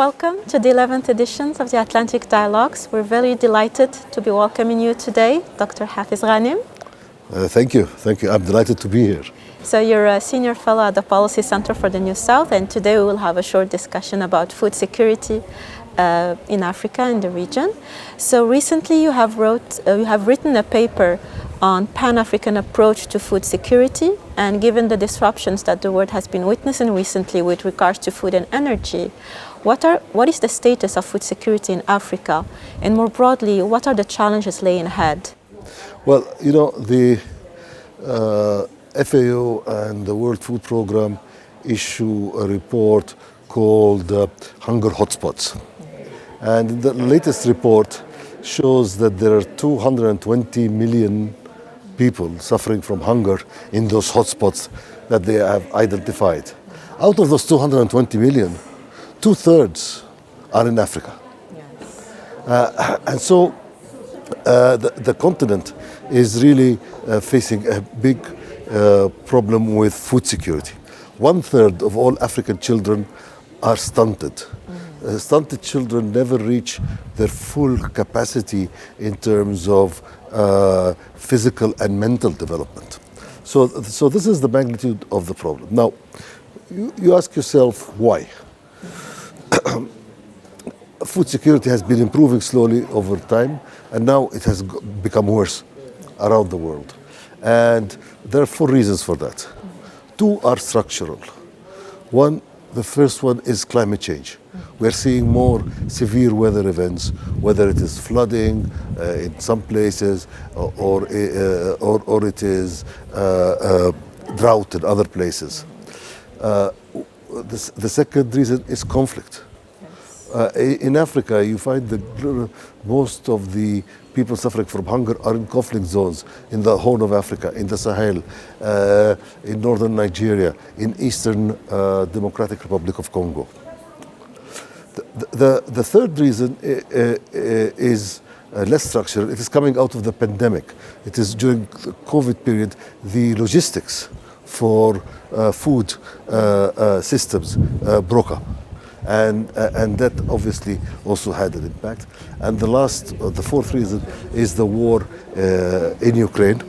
welcome to the 11th edition of the Atlantic Dialogues. We're very delighted to be welcoming you today, Dr. Hafez Ghanem. Thank you. I'm delighted to be here. So you're a senior fellow at the Policy Center for the New South, and today we will have a short discussion about food security in Africa, in the region. So recently you have written a paper on Pan-African approach to food security, and given the disruptions that the world has been witnessing recently with regards to food and energy, what is the status of food security in Africa? And more broadly, what are the challenges laying ahead? Well, you know, the FAO and the World Food Programme issue a report called Hunger Hotspots. And the latest report shows that there are 220 million people suffering from hunger in those hotspots that they have identified. Out of those 220 million, 2/3 are in Africa. Yes. And so the continent is really facing a big problem with food security. 1/3 of all African children are stunted. Stunted children never reach their full capacity in terms of physical and mental development. So this is the magnitude of the problem. Now, you ask yourself why. Food security has been improving slowly over time, and now it has become worse around the world. And there are 4 reasons for that. 2 are structural. The first one is climate change. We're seeing more severe weather events, whether it is flooding in some places or it is drought in other places. The second reason is conflict. In Africa, you find that most of the people suffering from hunger are in conflict zones, in the Horn of Africa, in the Sahel, in northern Nigeria, in eastern Democratic Republic of Congo. The third reason is less structural. It is coming out of the pandemic. It is during the COVID period, the logistics for food systems broke up. And that obviously also had an impact. And the fourth reason is the war in Ukraine,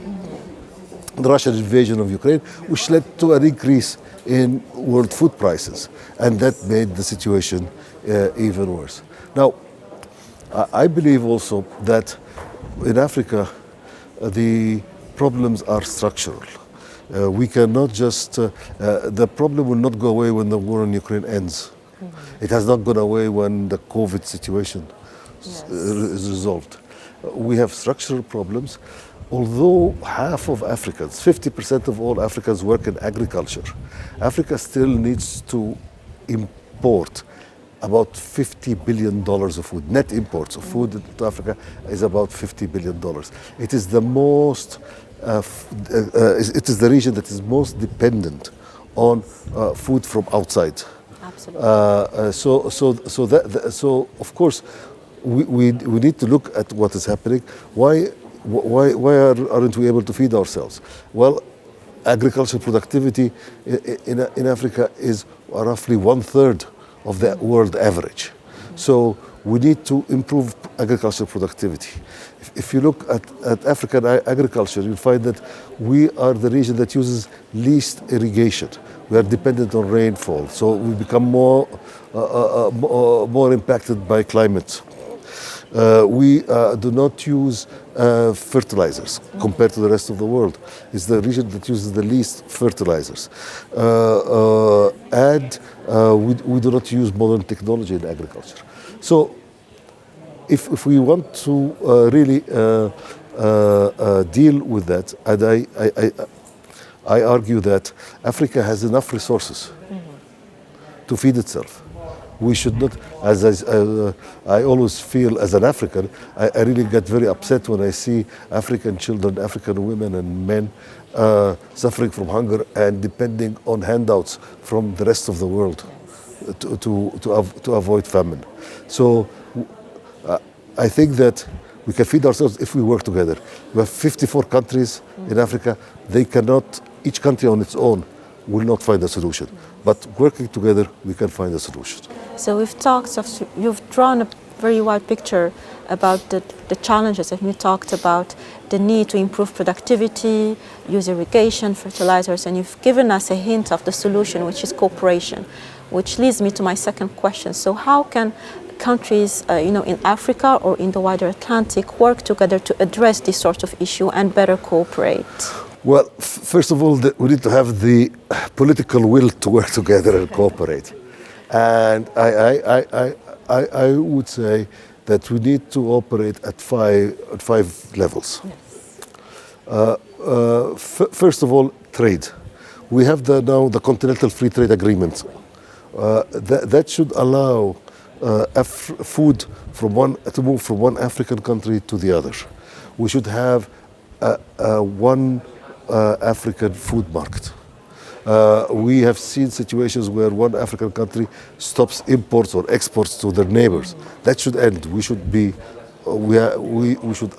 the Russian invasion of Ukraine, which led to an increase in world food prices. And that made the situation even worse. Now, I believe also that in Africa, the problems are structural. We cannot just, the problem will not go away when the war in Ukraine ends. It has not gone away when the COVID situation is resolved. We have structural problems. Although half of Africans, 50% of all Africans work in agriculture, Africa still needs to import about $50 billion of food. Net imports of food to Africa is about $50 billion. It is the most, it is the region that is most dependent on food from outside. Absolutely. So of course, we need to look at what is happening. Why aren't we able to feed ourselves? Well, agricultural productivity in Africa is roughly 1/3 of the world average. So we need to improve agricultural productivity. If you look at African agriculture, you'll find that we are the region that uses least irrigation. We are dependent on rainfall, so we become more impacted by climate. We do not use fertilizers compared to the rest of the world. It's the region that uses the least fertilizers. And we do not use modern technology in agriculture. So if we want to really deal with that, and I argue that Africa has enough resources to feed itself. We should not, as I always feel as an African, I really get very upset when I see African children, African women and men suffering from hunger and depending on handouts from the rest of the world to avoid famine. So I think that we can feed ourselves if we work together. We have 54 countries in Africa. They cannot, each country on its own will not find a solution. But working together, we can find a solution. So you've drawn a very wide picture about the challenges, and you talked about the need to improve productivity, use irrigation, fertilizers, and you've given us a hint of the solution, which is cooperation, which leads me to my second question. So how can countries in Africa or in the wider Atlantic work together to address this sort of issue and better cooperate? Well, first of all, we need to have the political will to work together and cooperate. And I would say that we need to operate at five levels. Yes. First of all, trade. We have now the Continental Free Trade Agreement. That should allow food to move from one African country to the other. We should have one African food market. We have seen situations where one African country stops imports or exports to their neighbors. That should end. We should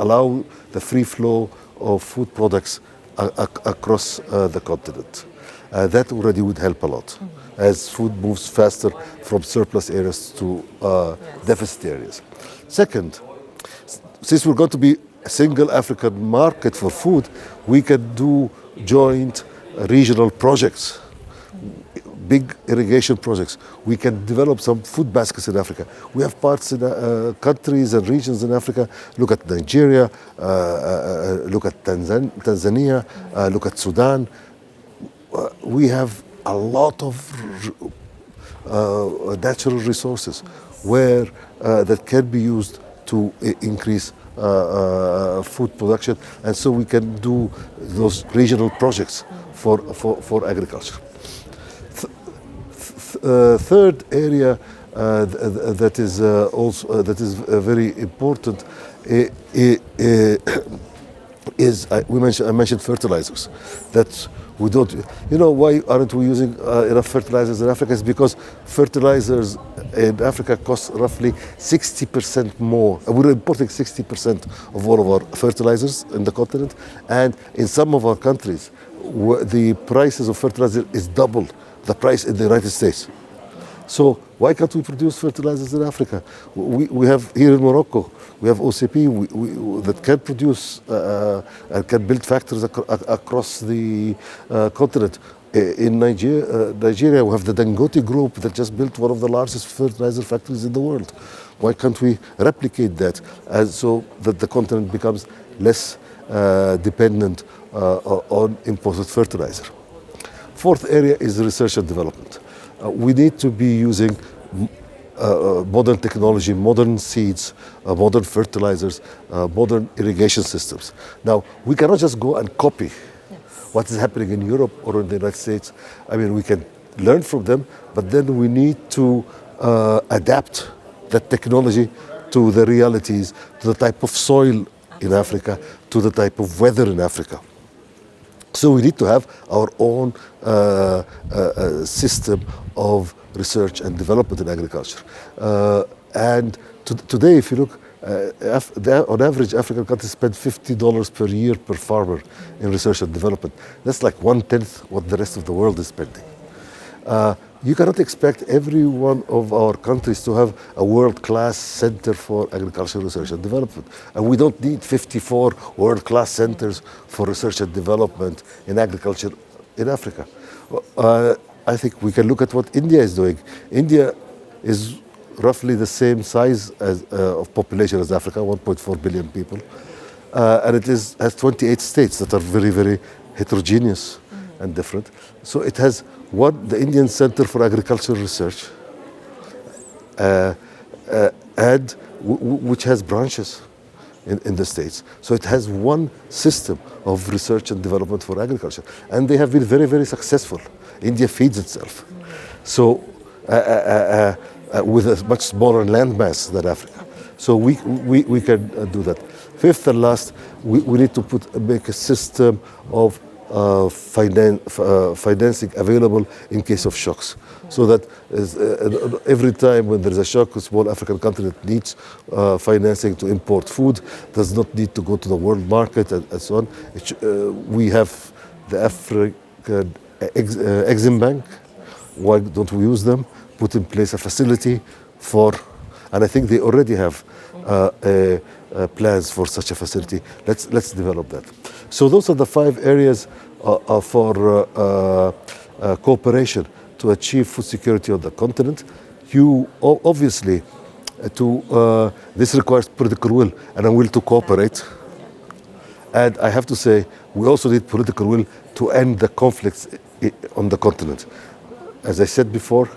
allow the free flow of food products across the continent. That already would help a lot, as food moves faster from surplus areas to deficit areas. Second, since we're going to be a single African market for food, we can do joint regional projects, big irrigation projects. We can develop some food baskets in Africa. We have parts in countries and regions in Africa. Look at Nigeria, look at Tanzania, look at Sudan. We have a lot of natural resources where that can be used to increase food production, and so we can do those regional projects for agriculture. Third area that is very important is I mentioned fertilizers. That we don't. Why aren't we using enough fertilizers in Africa? It's because fertilizers in Africa cost roughly 60% more. We're importing 60% of all of our fertilizers in the continent, and in some of our countries, the prices of fertilizer is double the price in the United States. So why can't we produce fertilizers in Africa? We have here in Morocco, we have OCP that can produce and can build factories across the continent. In Nigeria, we have the Dangote Group that just built one of the largest fertilizer factories in the world. Why can't we replicate that so that the continent becomes less dependent on imported fertilizer? Fourth area is research and development. We need to be using modern technology, modern seeds, modern fertilizers, modern irrigation systems. Now, we cannot just go and copy what is happening in Europe or in the United States. I mean, we can learn from them, but then we need to adapt that technology to the realities, to the type of soil in Africa, to the type of weather in Africa. So we need to have our own system of research and development in agriculture. And today, if you look, on average, African countries spend $50 per year per farmer in research and development. That's like 1/10 what the rest of the world is spending. You cannot expect every one of our countries to have a world-class center for agricultural research and development. And we don't need 54 world-class centers for research and development in agriculture in Africa. I think we can look at what India is doing. India is roughly the same size of population as Africa, 1.4 billion people. And it has 28 states that are very, very heterogeneous and different. So it has the Indian Center for Agricultural Research, and which has branches in the states. So it has one system of research and development for agriculture. And they have been very, very successful. India feeds itself. So with a much smaller landmass than Africa. So we can do that. Fifth and last, we need to make a system of financing available in case of shocks, so that every time when there is a shock, a small African country that needs financing to import food does not need to go to the world market and so on. We have the African Exim Bank. Why don't we use them? put in place a facility for, and I think they already have plans for such a facility. Let's develop that. So those are the 5 areas for cooperation to achieve food security on the continent. You obviously, this requires political will and a will to cooperate. And I have to say, we also need political will to end the conflicts on the continent. As I said before,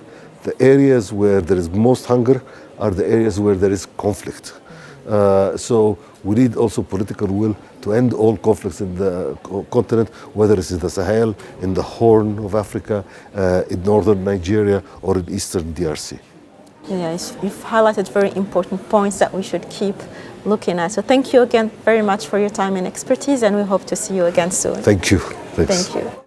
the areas where there is most hunger are the areas where there is conflict. So we need also political will to end all conflicts in the continent, whether it's in the Sahel, in the Horn of Africa, in northern Nigeria, or in eastern DRC. Yes, you've highlighted very important points that we should keep looking at. So thank you again very much for your time and expertise, and we hope to see you again soon. Thank you. Thanks. Thank you.